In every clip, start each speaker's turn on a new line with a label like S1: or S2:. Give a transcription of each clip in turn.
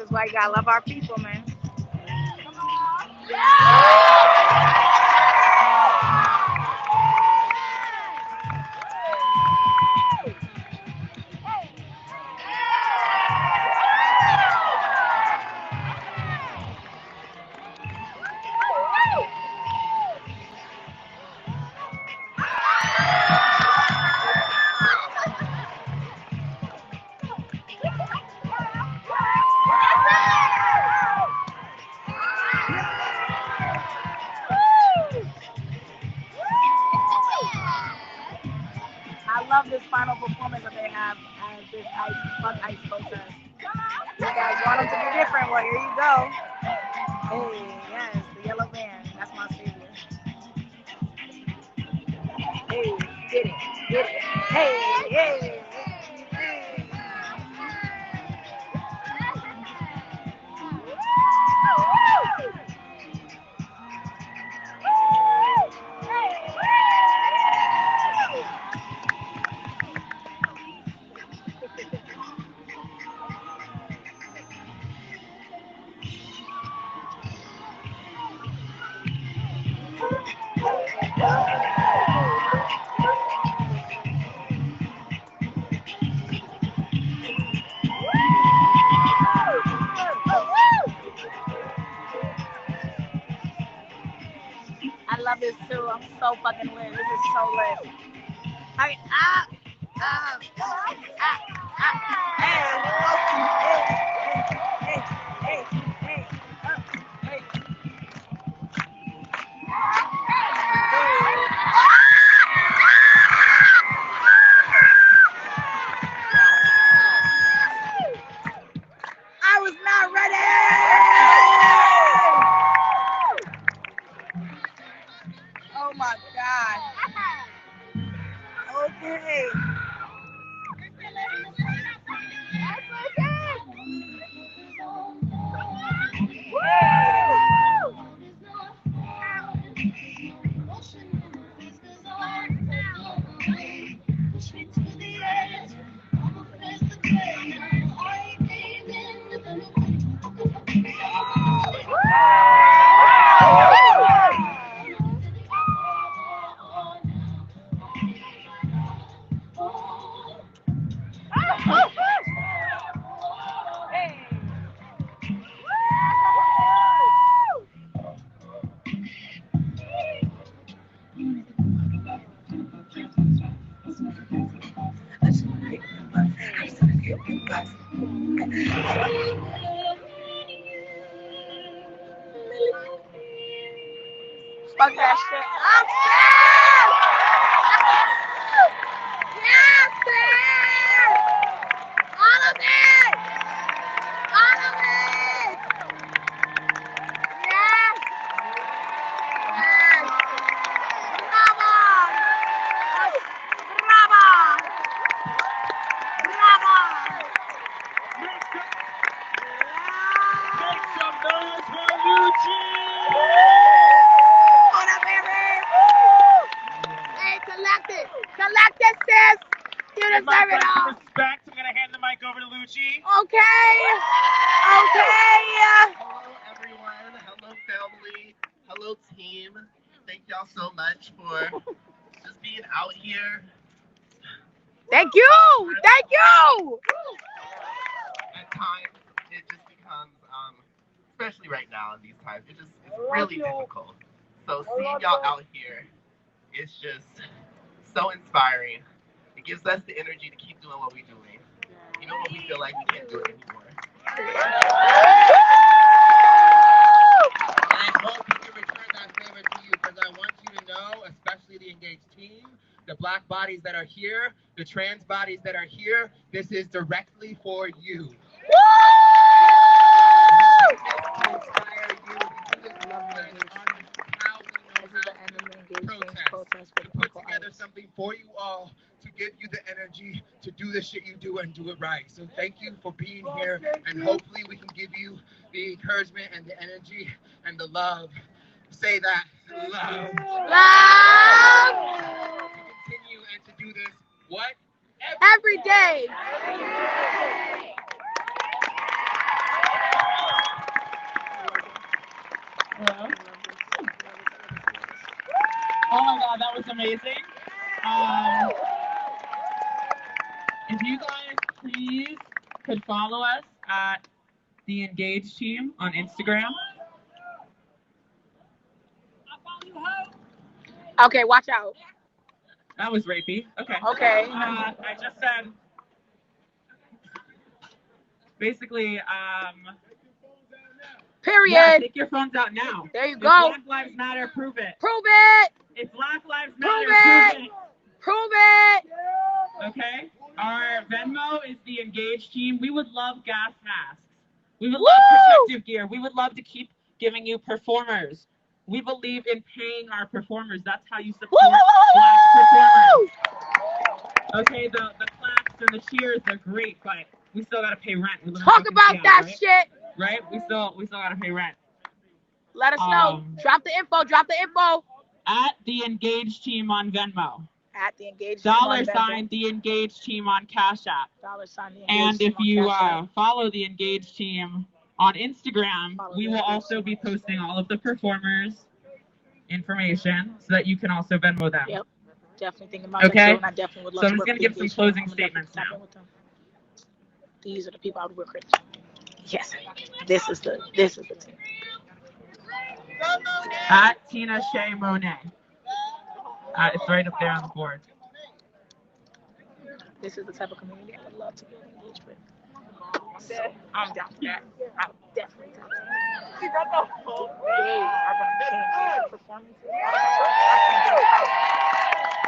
S1: is why you gotta love our people, man. I love this final performance that they have as this Fuck Ice protest. You guys want them to be different? Well, here you go. Hey, yes, the yellow van. That's my savior. Hey, get it, get it. Hey, hey, hey. I love this too. I'm so fucking lit. This is so lit. I mean, hey, hey, hey, hey, I was not ready. Oh my god. Okay. Fuck that shit. I'm scared! Yes, sir! All of it! All of it! Yes! Yes! Bravo! Bravo! Bravo!
S2: Make some noise for Lucci!
S1: What up, baby? Hey, collect it. Collect it, sis. You
S2: Give my
S1: deserve it all.
S2: respect. I'm going to hand the mic over to Lucci.
S1: Okay. Okay.
S3: Hello, everyone. Hello, family. Hello, team. Thank y'all so much for just being out here.
S1: Thank you. Thank you.
S3: At times, it just becomes, especially right now in these times, it's really difficult. So seeing y'all out here, it's just so inspiring. It gives us the energy to keep doing what we're doing, even when we feel like we can't do it anymore. I hope you can return that favor to you, because I want you to know, especially the engaged team, the black bodies that are here, the trans bodies that are here, this is directly for you. To inspire you to do this movement on how we know how to put together something for you all, to give you the energy to do the shit you do and do it right. So thank you for being here, and hopefully we can give you the encouragement and the energy and the love. Say that, love.
S1: Love.
S3: To continue and to do this, what?
S1: Every day.
S4: amazing. If you guys please could follow us at the Engage Team on Instagram.
S1: Okay, watch out.
S4: That was rapey. Okay.
S1: Okay.
S4: I just said, basically,
S1: Period.
S4: yeah, take your phones out now.
S1: There you
S4: If
S1: go.
S4: Black Lives Matter, prove it.
S1: Prove it.
S4: If Black Lives
S1: Prove
S4: Matter,
S1: it. Prove it.
S4: Okay? Our Venmo is the Engage Team. We would love gas masks. We would
S1: Woo!
S4: love protective gear. We would love to keep giving you performers. We believe in paying our performers. That's how you support Black performers. Okay, the claps and the cheers are great, but we still gotta pay rent. We live in
S1: Talk
S4: fucking
S1: about
S4: Seattle,
S1: that
S4: right?
S1: shit.
S4: Right? We still gotta pay rent.
S1: Let us know. Drop the info. Drop the info.
S4: At the Engage Team on Venmo.
S1: At the Engage Team on
S4: $sign the Engage Team on Cash App.
S1: $sign the Engage
S4: And
S1: Team
S4: if
S1: on
S4: you
S1: Cash App.
S4: follow the Engage Team on Instagram,
S1: Follow
S4: we
S1: the
S4: will
S1: Engage
S4: also
S1: Team
S4: be
S1: on Instagram.
S4: posting all of the performers' information so that you can also Venmo them.
S1: Yep. Definitely thinking about
S4: Okay.
S1: that too, and I definitely would love
S4: So
S1: to
S4: I'm just
S1: work
S4: gonna
S1: with
S4: give
S1: the
S4: some
S1: Engage
S4: closing
S1: Team. I would definitely
S4: statements
S1: tap
S4: now.
S1: in with them. These are the people I would work with. Yes. This is the team.
S4: At Tina Shea Monet. It's right up there on the board.
S1: This is the type of community I would love to be engaged with. So I'm down for that. I'm definitely down for that. They are going to change their performances.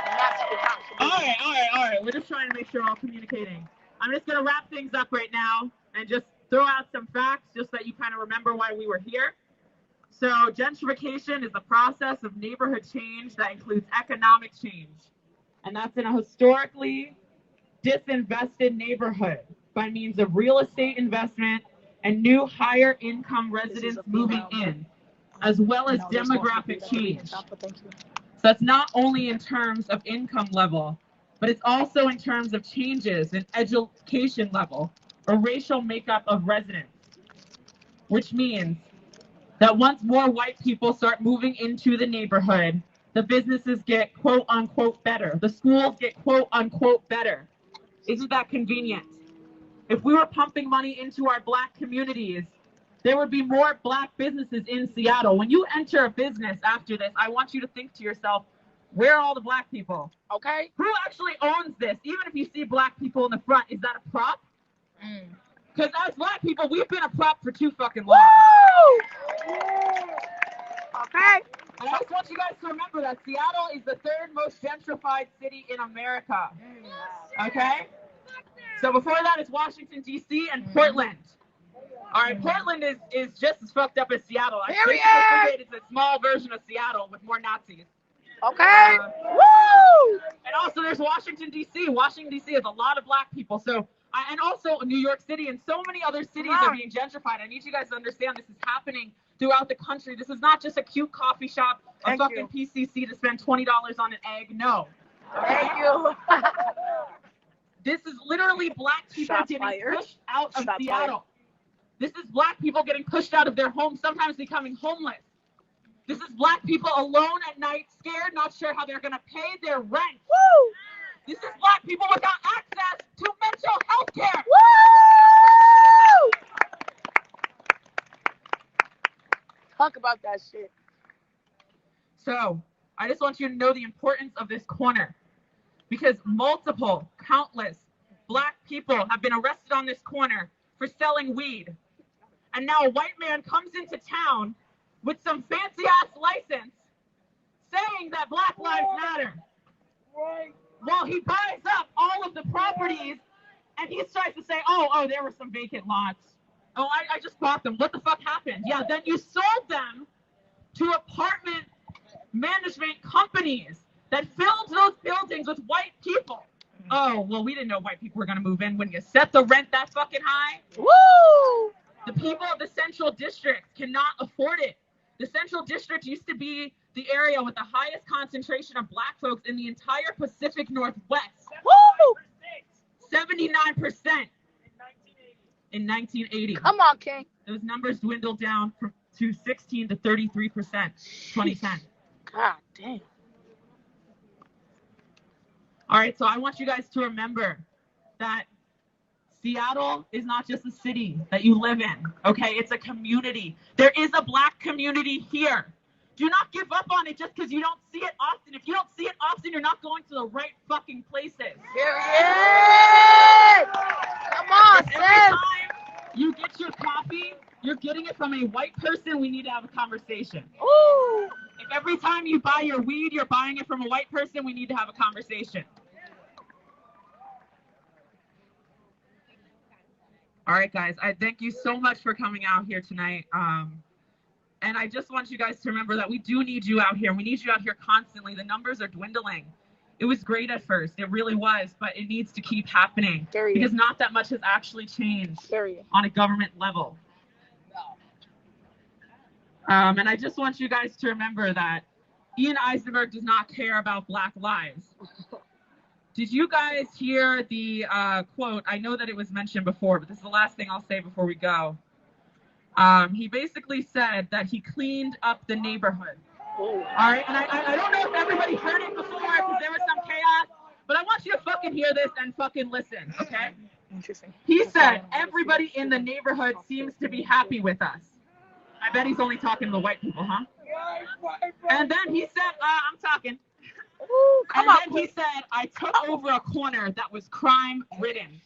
S1: And that's the house.
S4: All right. We're just trying to make sure we're all communicating. I'm just gonna wrap things up right now and just throw out some facts just so that you kind of remember why we were here. So gentrification is the process of neighborhood change that includes economic change. And that's in a historically disinvested neighborhood by means of real estate investment and new higher income residents moving in, as well as demographic change. So that's not only in terms of income level, but it's also in terms of changes in education level or racial makeup of residents, which means that once more white people start moving into the neighborhood, the businesses get quote unquote better. The schools get quote unquote better. Isn't that convenient? If we were pumping money into our Black communities, there would be more Black businesses in Seattle. When you enter a business after this, I want you to think to yourself, where are all the Black people?
S1: Okay.
S4: Who actually owns this? Even if you see Black people in the front, is that a prop? Because as Black people, we've been a prop for too fucking long.
S1: Woo! Okay.
S4: And I just want you guys to remember that Seattle is the third most gentrified city in America. Okay? So before that, it's Washington, D.C. and Portland. All right, Portland is just as fucked up as Seattle. I think it's a small version of Seattle with more Nazis.
S1: Okay. Woo!
S4: And also there's Washington, D.C. Washington, D.C. has a lot of Black people. So, and also New York City and so many other cities are being gentrified. I need you guys to understand this is happening throughout the country. This is not just a cute coffee shop, a fucking PCC to spend $20 on an egg. No.
S1: Thank you.
S4: This is literally Black people getting pushed out of Seattle. This is Black people getting pushed out of their homes, sometimes becoming homeless. This is Black people alone at night, scared, not sure how they're going to pay their rent.
S1: Woo!
S4: This is Black people without access to mental health care.
S1: Woo! Talk about that shit.
S4: So, I just want you to know the importance of this corner. Because multiple, countless Black people have been arrested on this corner for selling weed. And now a white man comes into town with some fancy-ass license saying that Black Lives Matter.
S1: Right.
S4: Well, he buys up all of the properties and he tries to say, oh, there were some vacant lots. Oh, I just bought them. What the fuck happened? Yeah, then you sold them to apartment management companies that filled those buildings with white people. Oh, well, we didn't know white people were going to move in when you set the rent that fucking high.
S1: Woo!
S4: The people of the Central District cannot afford it. The Central District used to be the area with the highest concentration of Black folks in the entire Pacific Northwest.
S1: Woo!
S4: 79% in 1980.
S1: Come on, King.
S4: Those numbers dwindled down to 16 to 33%, 2010.
S1: God damn.
S4: All right, so I want you guys to remember that Seattle is not just a city that you live in, okay? It's a community. There is a Black community here. Do not give up on it just because you don't see it often. If you don't see it often, you're not going to the right fucking places.
S1: Period. Come on,
S4: If
S1: sis.
S4: every time you get your coffee, you're getting it from a white person, we need to have a conversation.
S1: Ooh.
S4: If every time you buy your weed, you're buying it from a white person, we need to have a conversation. All right, guys, I thank you so much for coming out here tonight. And I just want you guys to remember that we do need you out here. We need you out here constantly. The numbers are dwindling. It was great at first. It really was, but it needs to keep happening.
S1: Period.
S4: Because not that much has actually changed
S1: Period.
S4: on a government level. And I just want you guys to remember that Ian Eisenberg does not care about Black lives. Did you guys hear the quote? I know that it was mentioned before, but this is the last thing I'll say before we go. He basically said that he cleaned up the neighborhood. All right, and I don't know if everybody heard it before because there was some chaos, but I want you to fucking hear this and fucking listen, okay?
S1: Interesting.
S4: He said everybody in the neighborhood seems to be happy with us. I bet he's only talking to the white people, huh? And then he said, I'm talking.
S1: Ooh,
S4: And then he said, I took over a corner that was crime-ridden.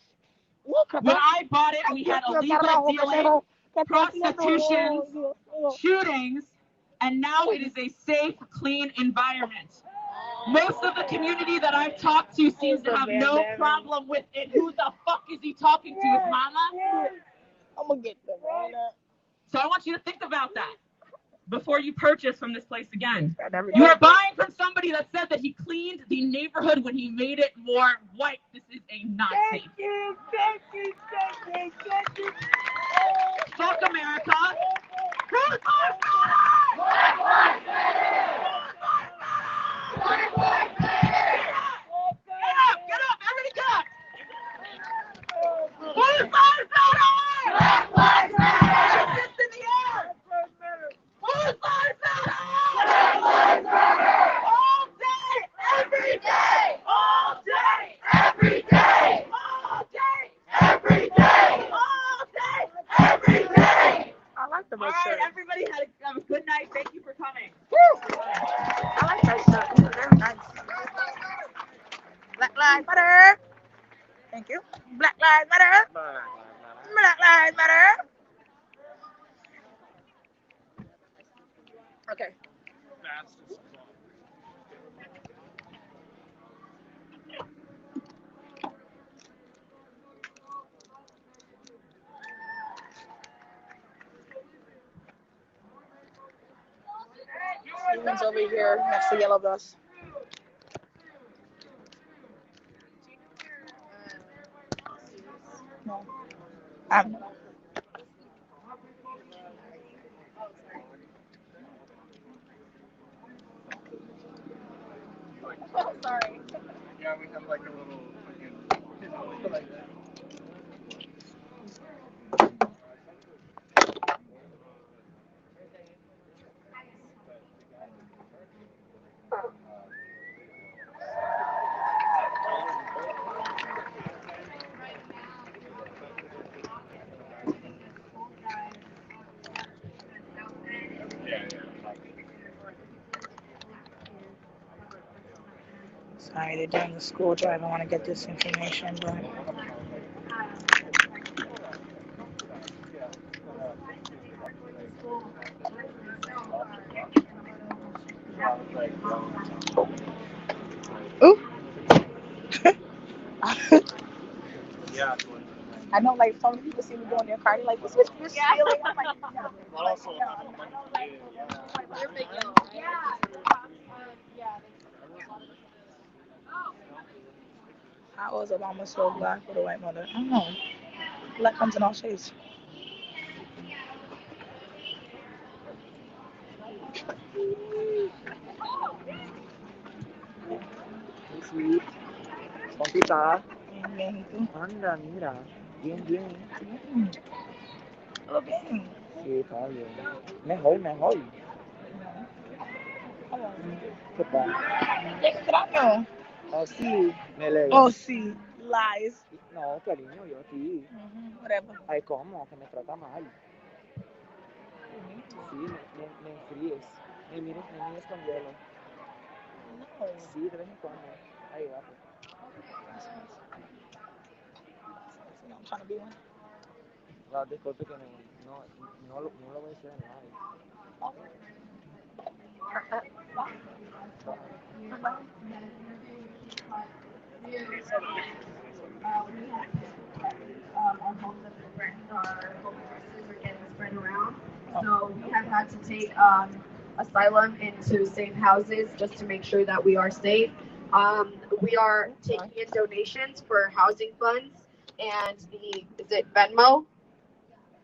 S4: When I bought it, we had illegal dealing, prostitution, shootings, and now it is a safe, clean environment. Most of the community that I've talked to seems to have no problem with it. Who the fuck is he talking to? His mama?
S1: I'm gonna get the banana.
S4: So I want you to think about that before you purchase from this place again. You are buying from somebody that said that he cleaned the neighborhood when he made it more white. This is a not safe.
S1: Thank you.
S4: Fuck America. Who's Get up, everybody get up. Who's lives matter? Black lives matter. Fist in the air. Whose lives matter? Black lives matter. All day, every day. All day, every day. All day, every day. All day, every day.
S1: I like the
S4: All
S1: red
S4: right,
S1: shirt.
S4: everybody have a good night. Thank you for coming.
S1: Woo. I like that shirt. It's very nice. Black Lives Matter. Thank you. Black Lives Matter. Black Lives Matter. Okay. Steven's over here next to Yellow Bus. No. Sorry.
S3: Yeah, we have like a little fucking like that.
S1: Sorry, they're doing the school drive. I want to get this information, but ooh.
S3: Yeah.
S1: I know, like, so many people see me going in their car, they're like, what's this feeling? I'm like, no.
S3: Also,
S1: How was Obama so black with a white mother? I don't know. Black comes in all shades.
S5: Sweet. Pompita.
S1: Bien, ¿y tú?
S5: Anda, mira. Bien, bien.
S1: Todo bien.
S5: Sí, está bien. Mejor. ¿Qué pasa?
S1: Qué extraño.
S5: Oh, sí, me leves.
S1: Oh, sí. Lies.
S5: No, cariño, yo sí.
S1: Whatever.
S5: Ay, ¿cómo? Que me trata mal. Sí, me enfríes. Me mires con hielo.
S1: No.
S5: Sí, de vez en cuando. Ay, gato.
S1: I'm trying to be one.
S5: No, disculpe que no lo voy a decir en live.
S6: Our homes are getting spread around. So we have had to take asylum into safe houses just to make sure that we are safe. We are taking in donations for housing funds, and is it Venmo?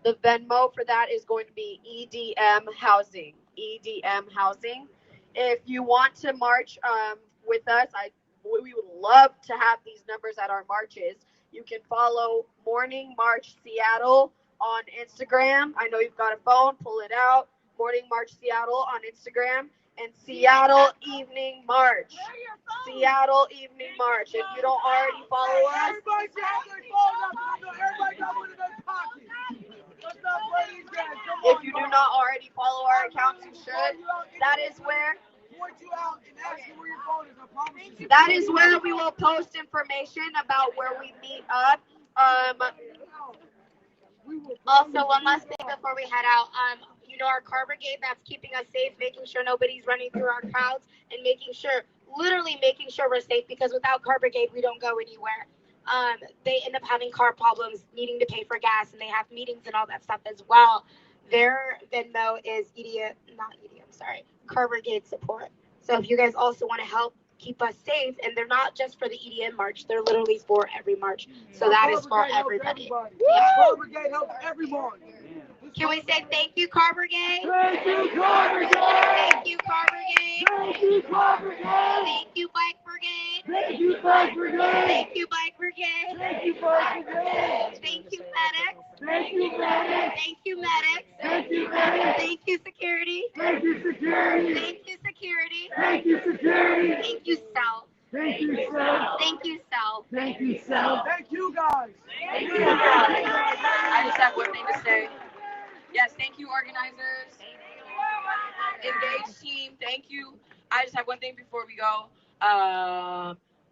S6: The Venmo for that is going to be EDM Housing. EDM Housing. If you want to march with us, we would love to have these numbers at our marches. You can follow Morning March Seattle on Instagram. I know you've got a phone, pull it out. Morning March Seattle on Instagram, and Seattle Evening March. Seattle Evening March. If you don't already follow us,
S3: Everybody have their phones up. Everybody got one in their pocket. Let's not play these guys. Come on,
S6: if you do not already follow our accounts, you should. That is where
S3: point you out and ask you where your phone is. I promise you.
S6: that is where we will post information about where we meet up.
S7: Also, one last thing before we head out. Our car brigade that's keeping us safe, making sure nobody's running through our crowds, and literally making sure we're safe, because without car brigade, we don't go anywhere. They end up having car problems, needing to pay for gas, and they have meetings and all that stuff as well. Their Venmo is car brigade support. So if you guys also want to help keep us safe, and they're not just for the EDM march, they're literally for every march. So that is for everybody.
S3: Car Brigade helps everyone.
S7: Can we say thank you, Car Brigade?
S3: Thank you, Car Brigade.
S7: Thank you, Car Brigade.
S3: Thank you, Car Brigade.
S7: Thank you, Bike Brigade.
S3: Thank you, Bike Brigade.
S7: Thank you, Bike Brigade.
S3: Thank you, Bike Brigade.
S7: Thank you, medics.
S3: Thank you, medics.
S7: Thank you, medics.
S3: Thank you, medics.
S7: Thank you, security.
S3: Thank you, security.
S7: Thank you, security.
S3: Thank you, security.
S7: Thank you, self.
S3: Thank you, self.
S7: Thank you, self.
S3: Thank you, self. Thank you, guys.
S4: Thank you, guys. I just have one thing to say. Yes, thank you, organizers. Engaged team, thank you. I just have one thing before we go.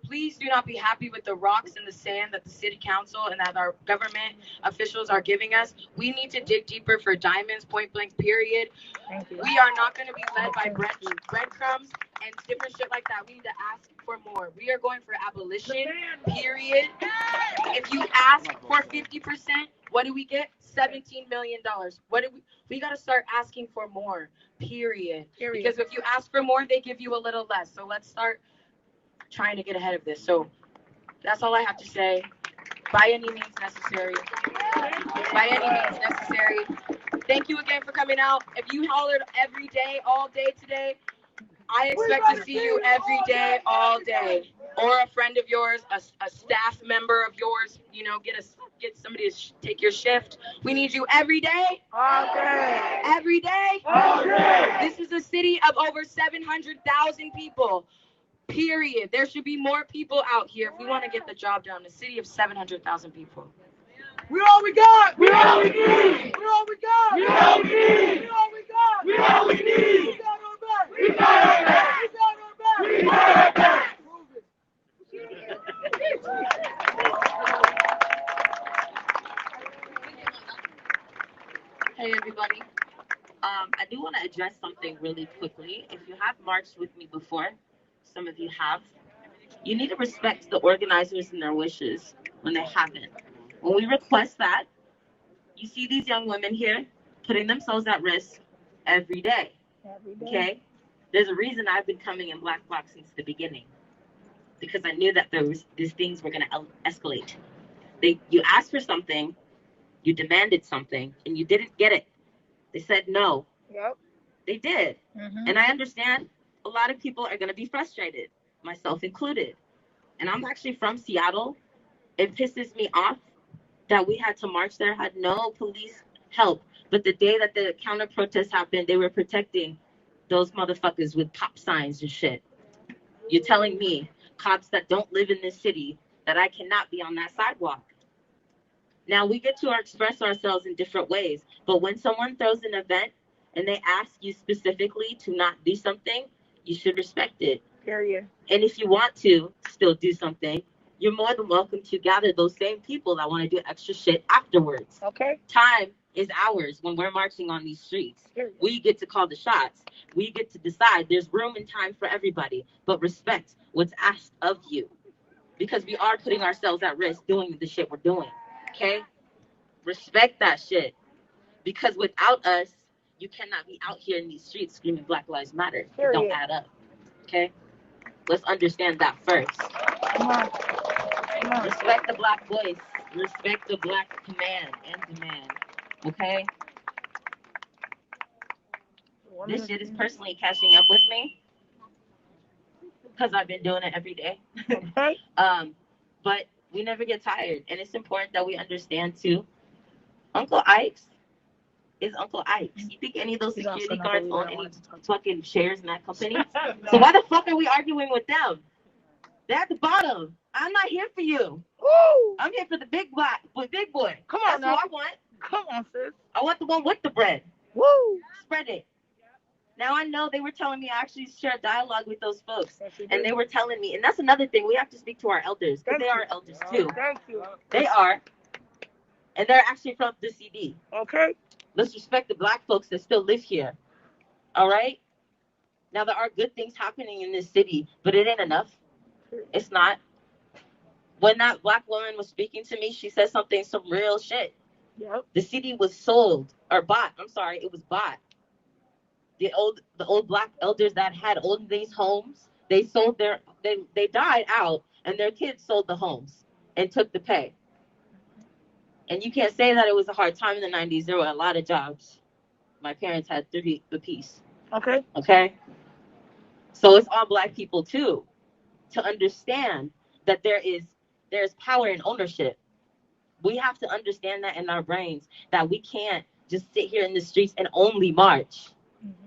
S4: Please do not be happy with the rocks and the sand that the city council and that our government officials are giving us. We need to dig deeper for diamonds, point blank, period.
S1: Thank you.
S4: We are not going to be led by breadcrumbs and different shit like that. We need to ask for more. We are going for abolition, period. If you ask for 50%, what do we get? $17 million. We got to start asking for more, period. Because if you ask for more, they give you a little less. So let's start trying to get ahead of this. So that's all I have to say. By any means necessary. By any means necessary. Thank you again for coming out. If you hollered every day, all day today, I expect to see you every day, all day. Or a friend of yours, a staff member of yours, get somebody to take your shift. We need you every day.
S1: All day.
S4: Every day.
S3: All day.
S4: This is a city of over 700,000 people. Period. There should be more people out here if we want to get the job done. A city of 700,000 people.
S3: We all we got. We all we need. We all we got. We all we need. We all we got. We all we need. We got our back. We got our back. We got our back. We got our back.
S8: Hey everybody. I do want to address something really quickly. If you have marched with me before, some of you have, you need to respect the organizers and their wishes when they haven't. When we request that, you see these young women here putting themselves at risk every day. Okay? There's a reason I've been coming in Black Bloc since the beginning, because I knew that these things were going to escalate. You asked for something, you demanded something, and you didn't get it. They said no.
S1: Yep.
S8: They did.
S1: Mm-hmm.
S8: And I understand a lot of people are going to be frustrated, myself included. And I'm actually from Seattle. It pisses me off that we had to march there, had no police help. But the day that the counter protest happened, they were protecting those motherfuckers with cop signs and shit. You're telling me cops that don't live in this city that I cannot be on that sidewalk. Now, we get to express ourselves in different ways, but when someone throws an event and they ask you specifically to not do something, you should respect it.
S1: Period.
S8: And if you want to still do something, you're more than welcome to gather those same people that want to do extra shit afterwards.
S1: Okay.
S8: Time is ours when we're marching on these streets.
S1: Period.
S8: We get to call the shots. We get to decide. There's room and time for everybody, but respect what's asked of you, because we are putting ourselves at risk doing the shit we're doing. Okay? Respect that shit, because without us, you cannot be out here in these streets screaming Black Lives Matter. It don't add up. Okay? Let's understand that first.
S1: Come on. Come on.
S8: Respect the Black voice. Respect the Black command and demand. Okay? This shit is personally catching up with me because I've been doing it every day.
S1: Okay.
S8: But we never get tired, and it's important that we understand too. Uncle Ike's is Uncle Ike's. You think any of those security guards own any fucking shares in that company? So why the fuck are we arguing with them? They're at the bottom. I'm not here for you.
S1: Woo!
S8: I'm here for the big boy.
S1: Come on,
S8: That's
S1: now.
S8: who I want.
S1: Come on, sis.
S8: I want the one with the bread.
S1: Woo!
S8: Spread it. Now I know they were telling me I actually shared dialogue with those folks, and they were telling me, and that's another thing, we have to speak to our elders, because they are elders too.
S1: Thank you.
S8: They are, and they're actually from the CD.
S1: Okay.
S8: Let's respect the Black folks that still live here. All right? Now there are good things happening in this city, but it ain't enough. It's not. When that Black woman was speaking to me, she said some real shit.
S1: Yep.
S8: The city was sold, or bought. I'm sorry, it was bought. The old Black elders that had olden days homes, they sold they died out, and their kids sold the homes and took the pay. And you can't say that it was a hard time in the 90s. There were a lot of jobs. My parents had 30 apiece.
S1: Okay.
S8: Okay? So it's on Black people too to understand that there's power in ownership. We have to understand that in our brains, that we can't just sit here in the streets and only march.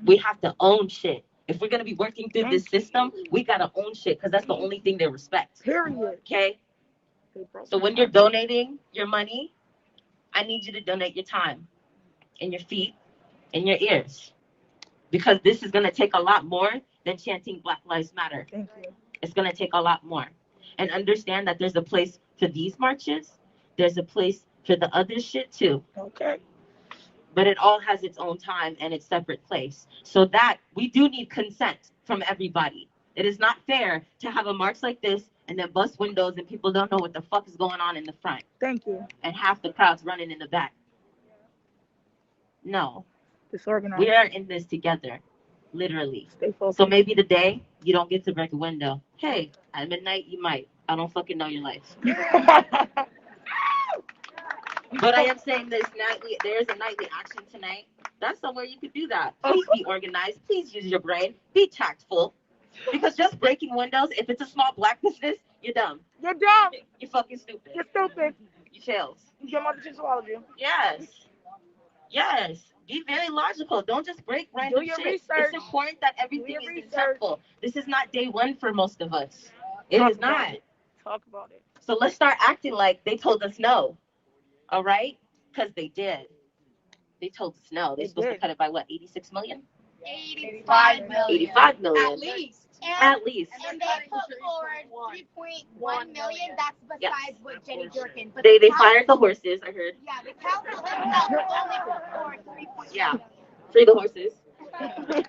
S8: We have to own shit. If we're going to be working through this system, we got to own shit, because that's the only thing they respect.
S1: Period.
S8: Okay? So when you're donating your money, I need you to donate your time and your feet and your ears, because this is going to take a lot more than chanting Black Lives Matter.
S1: Thank you.
S8: It's going to take a lot more. And understand that there's a place for these marches. There's a place for the other shit too.
S1: Okay.
S8: But it all has its own time and its separate place. So that we do need consent from everybody. It is not fair to have a march like this and then bust windows and people don't know what the fuck is going on in the front.
S1: Thank you.
S8: And half the crowd's running in the back. No.
S1: Disorganized.
S8: We are in this together. Literally.
S1: Stay focused.
S8: So maybe today you don't get to break a window. Hey, at midnight you might. I don't fucking know your life. But I am saying there's a nightly action tonight. That's somewhere you could do that. Please be organized. Please use your brain. Be tactful. Because just breaking windows, if it's a small Black business, you're dumb.
S1: You're dumb.
S8: You're fucking stupid.
S1: You're stupid.
S8: You fails.
S1: Your mother just swallowed you.
S8: Yes. Yes. Be very logical. Don't just break random
S1: Do your
S8: shit.
S1: research.
S8: It's important that everything is
S1: research.
S8: intentful. This is not day one for most of us. It is not.
S1: Talk about it.
S8: So let's start acting like they told us no. All right? Because they did. They told us no. They're supposed to cut it by what? 86 million?
S7: 85 million.
S8: 85 million.
S7: At least.
S8: At least.
S7: And they put forward 3.1 million. That's besides what Jenny Durkin. But
S8: They fired the horses, I heard.
S7: Yeah, the council themselves only put forward 3.1
S8: Yeah. Free the horses.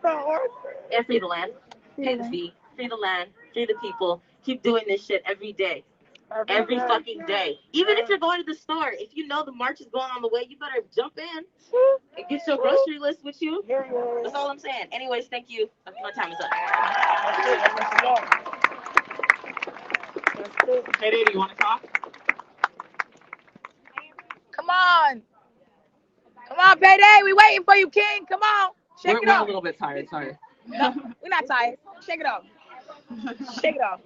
S1: Horse.
S8: And free the land. Pay the fee. Free the land. Free the people. Keep doing this shit every day. Every fucking day. Even if you're going to the store, if you know the march is going on the way, you better jump in and get your grocery list with you. That's all I'm saying. Anyways, thank you. My time is up.
S4: Hey, Daddy, you want to talk?
S1: Come on. Come on, Payday. We waiting for you, King. Come on. Shake it
S4: We're
S1: off.
S4: a little bit tired, sorry.
S1: No, we're not tired. Shake it off. Shake it off.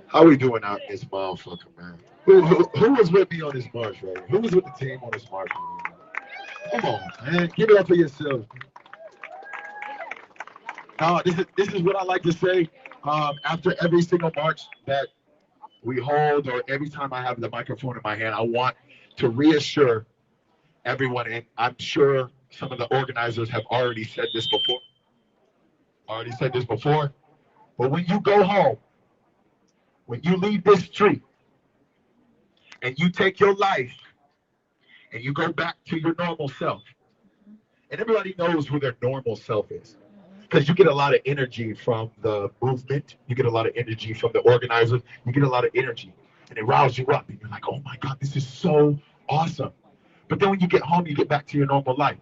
S9: How we doing out in this motherfucker, man? Who was with me on this march, right? Who was with the team on this march? Man? Come on, man. Give it up for yourself. No, this is what I like to say. After every single march that we hold, or every time I have the microphone in my hand, I want to reassure everyone, and I'm sure some of the organizers have already said this before. But when you go home, when you leave this street, and you take your life, and you go back to your normal self, and everybody knows who their normal self is. Because you get a lot of energy from the movement, you get a lot of energy from the organizers, you get a lot of energy, and it riles you up, and you're like, oh my God, this is so awesome. But then when you get home, you get back to your normal life.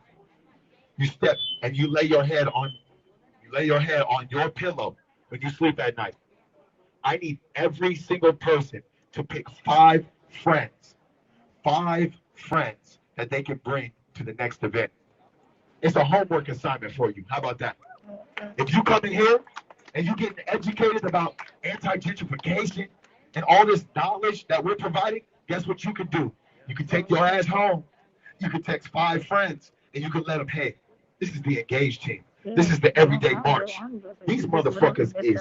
S9: You step and you lay your head on your pillow when you sleep at night. I need every single person to pick 5 friends that they can bring to the next event. It's a homework assignment for you. How about that? If you come in here and you get educated about anti-gentrification and all this knowledge that we're providing, guess what you can do? You can take your ass home. You can text 5 friends and you can let them, hey, this is the Engaged team. This is the Everyday March. These motherfuckers is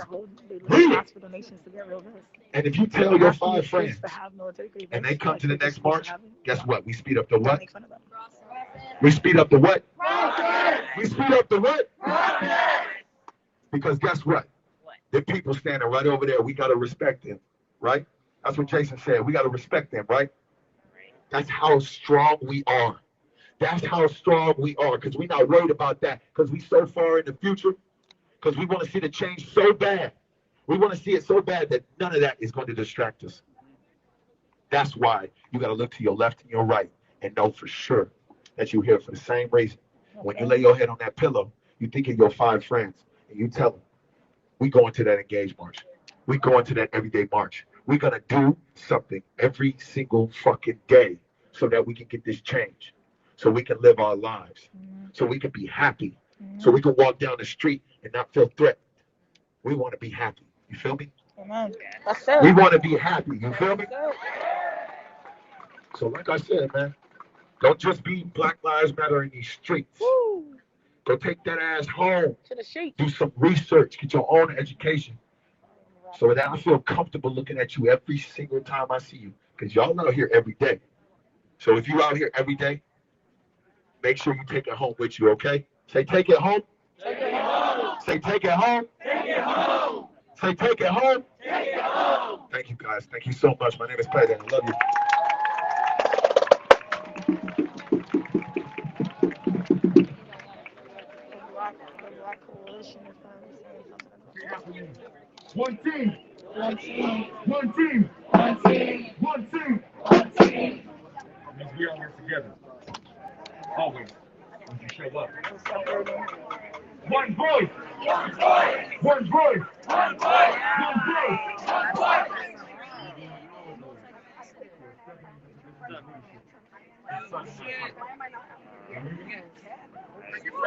S9: lit. And if you tell your 5 friends and they come to the next march, guess what? We speed up the what? We speed up the what? We speed up the what? Because guess what? The people standing right over there, we got to respect them, right? That's what Jason said. We got to respect them, right? That's how strong we are. That's how strong we are, because we're not worried about that, because we so far in the future, because we want to see the change so bad. We want to see it so bad that none of that is going to distract us. That's why you got to look to your left and your right and know for sure that you're here for the same reason. When you lay your head on that pillow, you think of your 5 friends, and you tell them, we going to that Engaged March. We going to that Everyday March. We're going to do something every single fucking day so that we can get this change, so we can live our lives, so we can be happy, so we can walk down the street and not feel threatened. We want to be happy. You feel me?
S1: Amen. That's it.
S9: We want to be happy. You feel me? So like I said, man, don't just be Black Lives Matter in these streets.
S1: Woo.
S9: Go take that ass home.
S1: To the sheet.
S9: Do some research. Get your own education. So that I feel comfortable looking at you every single time I see you. Because y'all out here every day. So if you out here every day, make sure you take it home with you, okay? Say take it home.
S1: Take it home.
S9: Say take it home.
S2: Take it home.
S9: Say take it home.
S2: Take it home.
S9: Thank you guys. Thank you so much. My name is President. I love you. One team.
S2: One team.
S9: One team.
S2: One team.
S9: One team.
S2: One team.
S9: That means we all work together. Always. When you show up. One voice.
S2: One voice.
S9: One voice.
S2: One voice.
S9: One voice.
S2: One voice.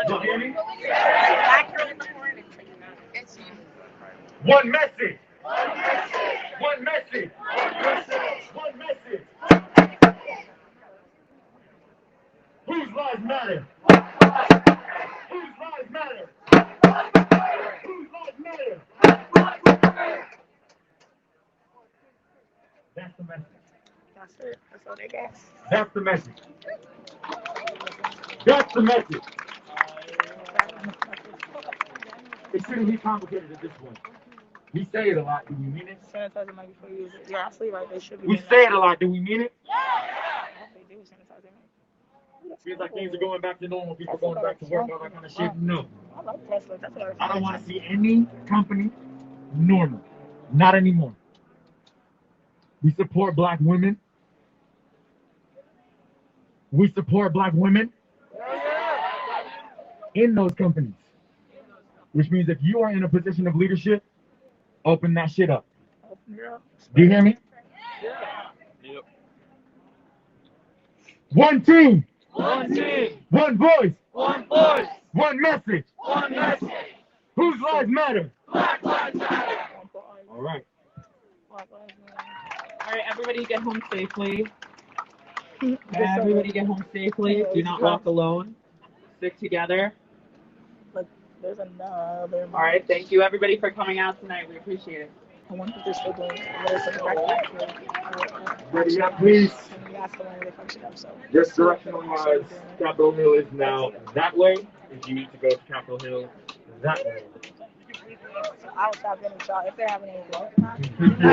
S9: You hear me? One message.
S2: One message.
S9: One message.
S2: One message.
S9: One message. Whose lives matter? Whose lives matter? Whose lives matter? That's the message.
S1: That's it. That's all they got.
S9: That's the message. That's the message. It shouldn't be complicated at this point. We say it a lot. Do we mean it?
S1: Sanitizer mic before you use it. You're absolutely right. They should be.
S9: We say it a lot. Do we mean it?
S1: They do sanitize their mic.
S9: Feels like things are going back to normal. People going back to work, all that kind of shit. No.
S1: I like Tesla. That's what
S9: I don't want to see any company normal. Not anymore. We support Black women. We support Black women in those companies. Which means if you are in a position of leadership, open that shit up. Do you hear me?
S5: Yep.
S9: One team.
S2: One team.
S9: One voice.
S2: One voice.
S9: One message.
S2: One message.
S9: Whose lives matter?
S2: Black Lives Matter.
S9: All right.
S4: All right, everybody get home safely. Everybody get home safely. Do not walk alone. Stick together.
S1: There's another.
S4: All right, thank you everybody for coming out tonight. We appreciate it.
S1: I wonder if they're still doing
S10: Ready up, please.
S1: That's the one where they fucked it up. So
S10: This directional Capitol Hill is now that way. If you need to go to Capitol Hill, that way.
S1: I'll stop any shot if they're having anything.